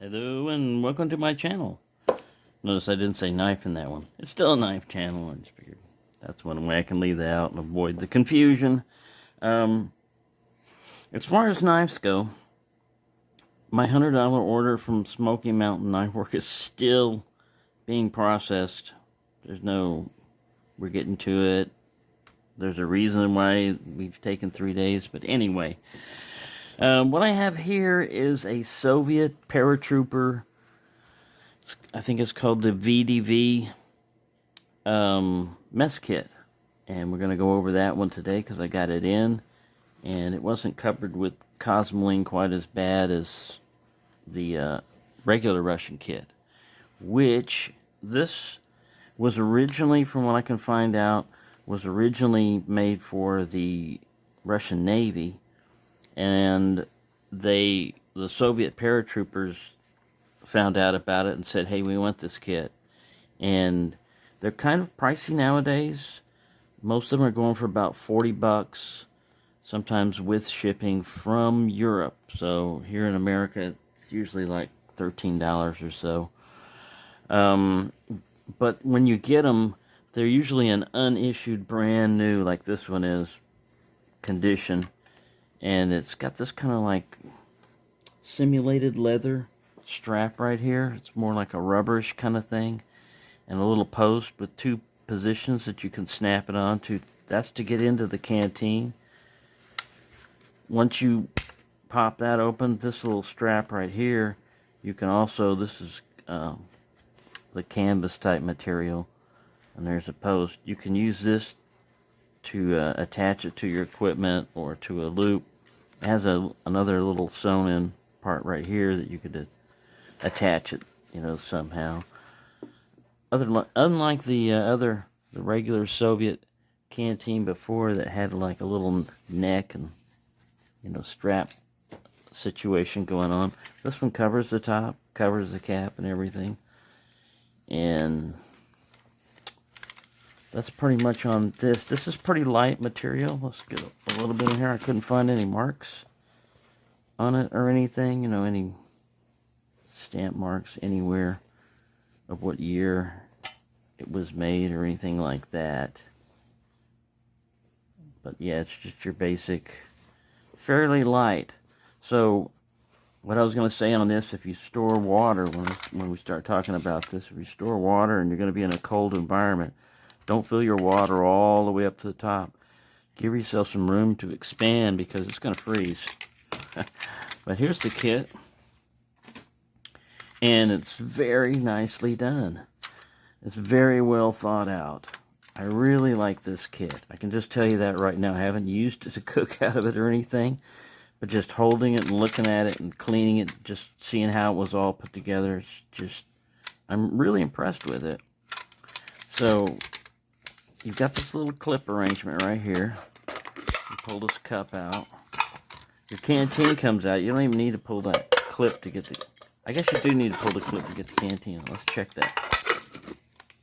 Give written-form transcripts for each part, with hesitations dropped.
Hello and welcome to my channel. Notice I didn't say knife in that one. It's still a knife channel. I just figured that's one way I can leave that out and avoid the confusion. As far as knives go, my $100 order from Smoky Mountain Knife Work is still being processed. We're getting to it. There's a reason why we've taken 3 days, but anyway. What I have here is a Soviet Paratrooper. I think it's called the VDV mess kit. And we're going to go over that one today because I got it in. And it wasn't covered with Cosmoline quite as bad as the regular Russian kit. Which, this was originally, from what I can find out, was originally made for the Russian Navy. And the Soviet paratroopers found out about it and said, hey, we want this kit. And they're kind of pricey nowadays. Most of them are going for about $40, sometimes with shipping from Europe. So here in America, it's usually like $13 or so. But when you get them, they're usually an unissued brand new, like this one is, condition. And it's got this kind of like simulated leather strap right here. It's more like a rubberish kind of thing. And a little post with two positions that you can snap it onto. That's to get into the canteen. Once you pop that open, this little strap right here, you can also, this is the canvas type material. And there's a post. You can use this to attach it to your equipment or to a loop. It has another little sewn in part right here that you could attach it, somehow. Unlike the regular Soviet canteen before that had like a little neck and strap situation going on, this one covers the top, covers the cap and everything. And that's pretty much on this. This is pretty light material. Let's get a little bit in here. I couldn't find any marks on it or anything. Any stamp marks anywhere of what year it was made or anything like that. But yeah, it's just your basic, fairly light. So what I was going to say on this, if you store water, when we start talking about this, if you store water and you're going to be in a cold environment, don't fill your water all the way up to the top. Give yourself some room to expand because it's going to freeze. But here's the kit. And it's very nicely done. It's very well thought out. I really like this kit. I can just tell you that right now. I haven't used it to cook out of it or anything. But just holding it and looking at it and cleaning it, just seeing how it was all put together, it's just, I'm really impressed with it. So you've got this little clip arrangement right here. You pull this cup out. Your canteen comes out. You don't even need to pull that clip to get the... I guess you do need to pull the clip to get the canteen. Let's check that.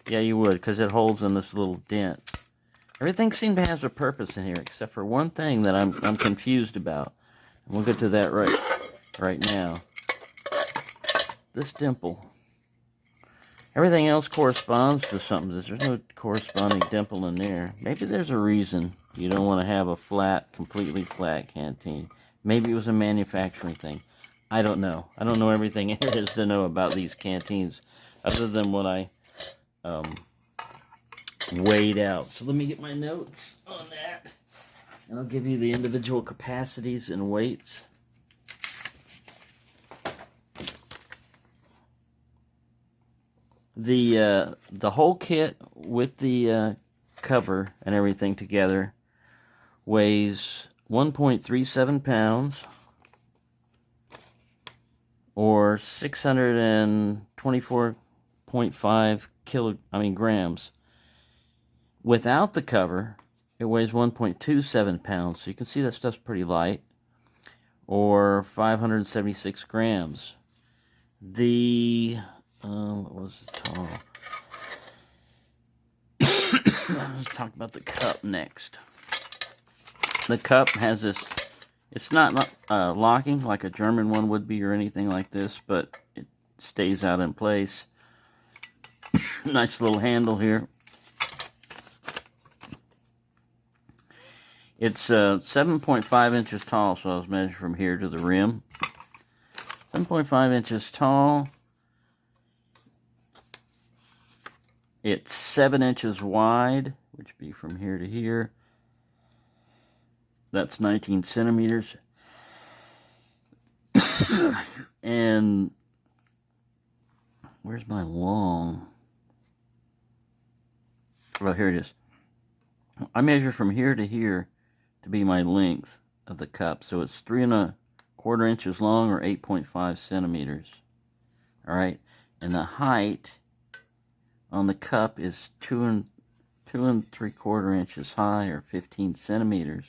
Yeah, you would, because it holds in this little dent. Everything seems to have a purpose in here, except for one thing that I'm confused about. And we'll get to that right now. This dimple. Everything else corresponds to something. There's no corresponding dimple in there. Maybe there's a reason you don't want to have a flat, completely flat canteen. Maybe it was a manufacturing thing. I don't know. I don't know everything there is to know about these canteens, other than what I weighed out. So let me get my notes on that, and I'll give you the individual capacities and weights. The whole kit with the cover and everything together weighs 1.37 pounds or 624.5 grams. Without the cover, it weighs 1.27 pounds. So you can see that stuff's pretty light, or 576 grams. What was the tall? Let's talk about the cup next. The cup has this It's not locking like a German one would be or anything like this, but it stays out in place. Nice little handle here. It's 7.5 inches tall, so I was measuring from here to the rim. 7.5 inches tall. It's 7 inches wide, which would be from here to here. That's 19 centimeters. And where's my long? Oh, here it is. I measure from here to here to be my length of the cup. So it's 3¼ inches long, or 8.5 centimeters. All right. And the height on the cup is 2¾ inches high, or 15 centimeters.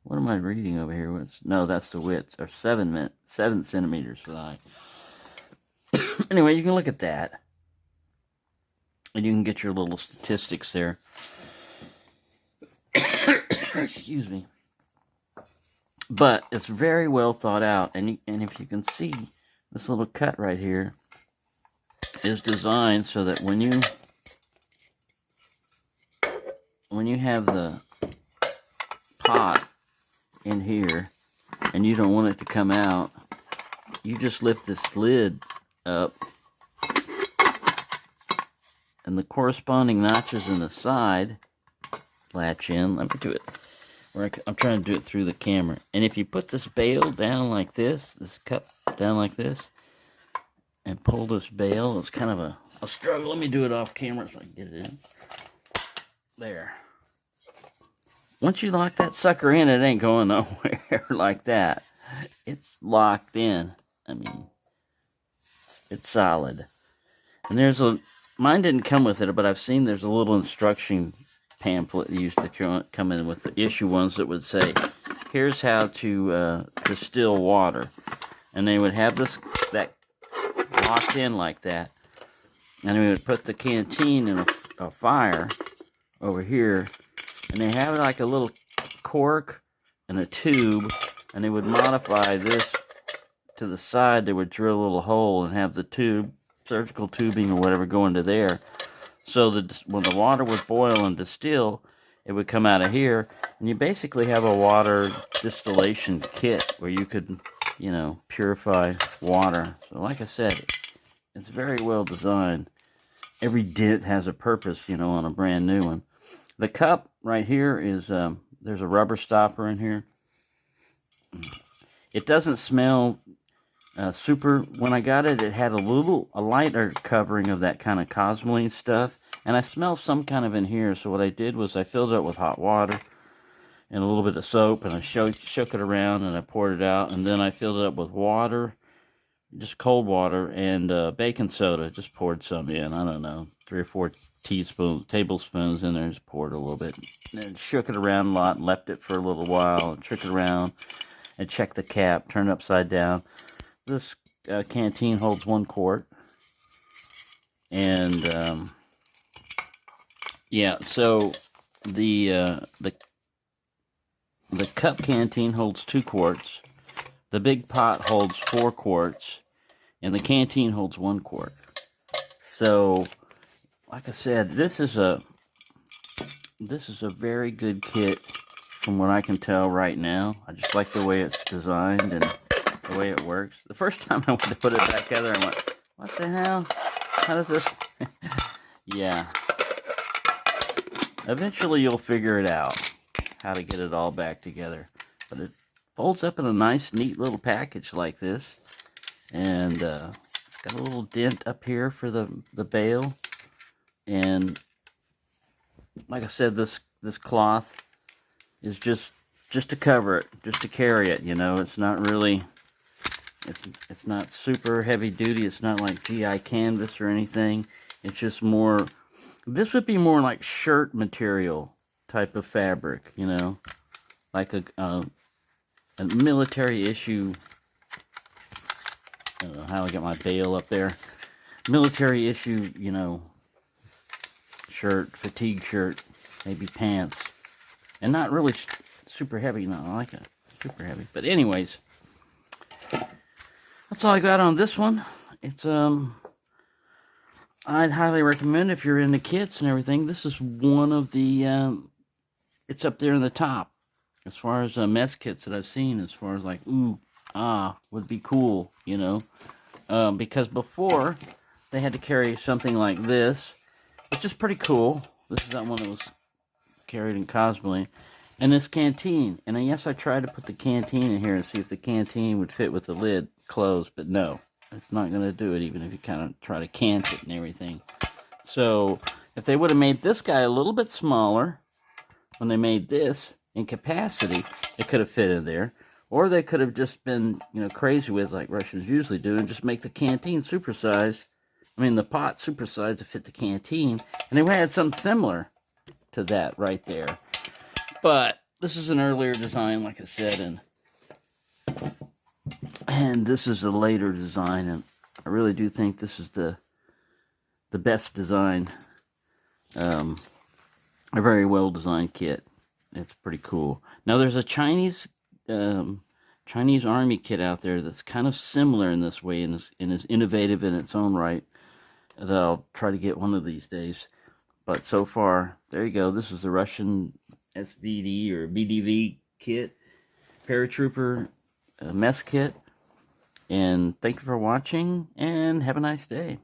What am I reading over here? No, that's the width, or 7 centimeters for the height. Anyway, you can look at that, and you can get your little statistics there. Excuse me. But it's very well thought out, and if you can see, this little cut right here is designed so that when you have the pot in here and you don't want it to come out, you just lift this lid up, and the corresponding notches in the side latch in. Let me do it. I'm trying to do it through the camera. And if you put this bail down like this cup down like this, and pull this bail, it's kind of a struggle. Let me do it off camera so I can get it in. There. Once you lock that sucker in, it ain't going nowhere like that. It's locked in. I mean, it's solid. And mine didn't come with it, but I've seen there's a little instruction pamphlet used to come in with the issue ones that would say, here's how to distill water. And they would have that locked in like that. And we would put the canteen in a fire over here. And they have like a little cork and a tube. And they would modify this to the side. They would drill a little hole and have the tube, surgical tubing or whatever, go into there. So that when the water would boil and distill, it would come out of here. And you basically have a water distillation kit where you could, purify water. So like I said, it's very well designed. Every dent has a purpose, on a brand new one. The cup right here is, there's a rubber stopper in here. It doesn't smell super. When I got it, it had a lighter covering of that kind of cosmoline stuff. And I smelled some kind of in here. So what I did was I filled it up with hot water and a little bit of soap. And I shook it around and I poured it out. And then I filled it up with water, just cold water, and baking soda. Just poured some in. I don't know, 3 or 4 tablespoons in there. Just poured a little bit. And then shook it around a lot and left it for a little while. And shook it around and checked the cap, turned it upside down. This canteen holds 1 quart. And yeah, so the cup canteen holds 2 quarts. The big pot holds 4 quarts, and the canteen holds 1 quart. So, like I said, this is a very good kit from what I can tell right now. I just like the way it's designed and the way it works. The first time I went to put it back together, I went, what the hell? How does this? Yeah. Eventually you'll figure it out, how to get it all back together. But it folds up in a nice, neat little package like this. And it's got a little dent up here for the bail. And like I said, this cloth is just to cover it, just to carry it, It's not really, it's not super heavy duty. It's not like GI canvas or anything. It's just more, this would be more like shirt material type of fabric, like a military issue. I don't know how I got my bail up there. Military issue, shirt, fatigue shirt, maybe pants. And not really super heavy. No, I like it super heavy. But anyways, that's all I got on this one. It's I'd highly recommend if you're into kits and everything. This is one of the it's up there in the top as far as mess kits that I've seen. As far as like would be cool, you know, because before they had to carry something like this, which is pretty cool. This is that one that was carried in cosplay. And this canteen. And yes, I tried to put the canteen in here and see if the canteen would fit with the lid closed, but no. It's not going to do it, even if you kind of try to cant it and everything. So, if they would have made this guy a little bit smaller when they made this in capacity, it could have fit in there. Or they could have just been, you know, crazy with, like Russians usually do, and just make the canteen supersized. I mean, the pot supersized to fit the canteen. And they would have had something similar to that right there. But this is an earlier design, like I said, and this is a later design, and I really do think this is the best design. A very well designed kit. It's pretty cool. Now there's a Chinese Army kit out there that's kind of similar in this way and is innovative in its own right, that I'll try to get one of these days. But so far, there you go. This is the Russian SVD or VDV kit, Paratrooper mess kit. And thank you for watching, and have a nice day.